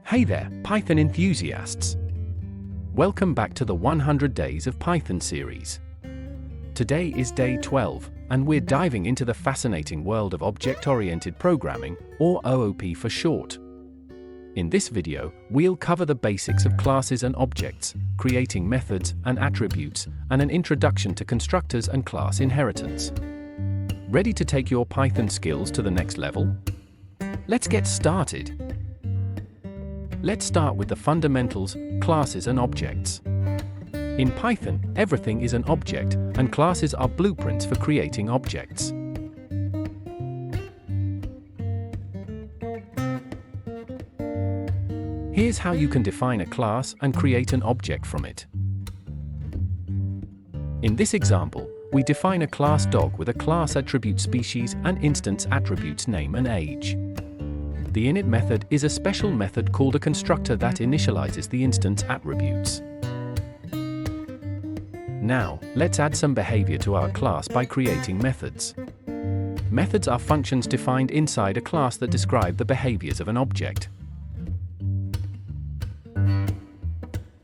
Hey there, Python enthusiasts! Welcome back to the 100 Days of Python series. Today is day 12, and we're diving into the fascinating world of object-oriented programming, or OOP for short. In this video, we'll cover the basics of classes and objects, creating methods and attributes, and an introduction to constructors and class inheritance. Ready to take your Python skills to the next level? Let's get started. Let's start with the fundamentals, classes and objects. In Python, everything is an object, and classes are blueprints for creating objects. Here's how you can define a class and create an object from it. In this example, we define a class dog with a class attribute species and instance attributes name and age. The init method is a special method called a constructor that initializes the instance attributes. Now, let's add some behavior to our class by creating methods. Methods are functions defined inside a class that describe the behaviors of an object.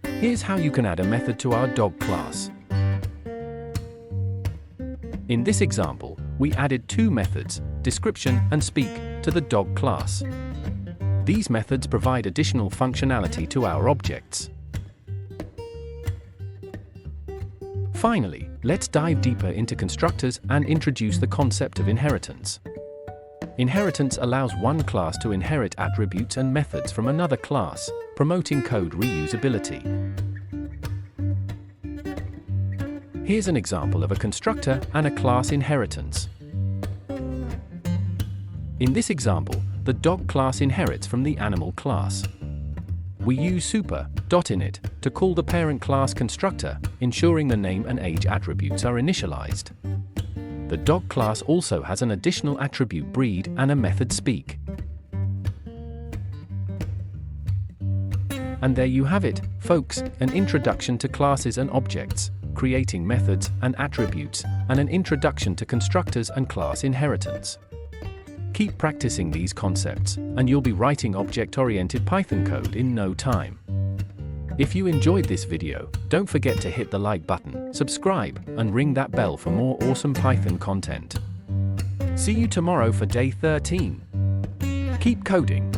Here's how you can add a method to our dog class. In this example, we added two methods, description and speak, to the dog class. These methods provide additional functionality to our objects. Finally, let's dive deeper into constructors and introduce the concept of inheritance. Inheritance allows one class to inherit attributes and methods from another class, promoting code reusability. Here's an example of a constructor and a class inheritance. In this example, the dog class inherits from the animal class. We use super.init to call the parent class constructor, ensuring the name and age attributes are initialized. The dog class also has an additional attribute breed and a method speak. And there you have it, folks, an introduction to classes and objects, creating methods and attributes, and an introduction to constructors and class inheritance. Keep practicing these concepts, and you'll be writing object-oriented Python code in no time. If you enjoyed this video, don't forget to hit the like button, subscribe, and ring that bell for more awesome Python content. See you tomorrow for day 13. Keep coding!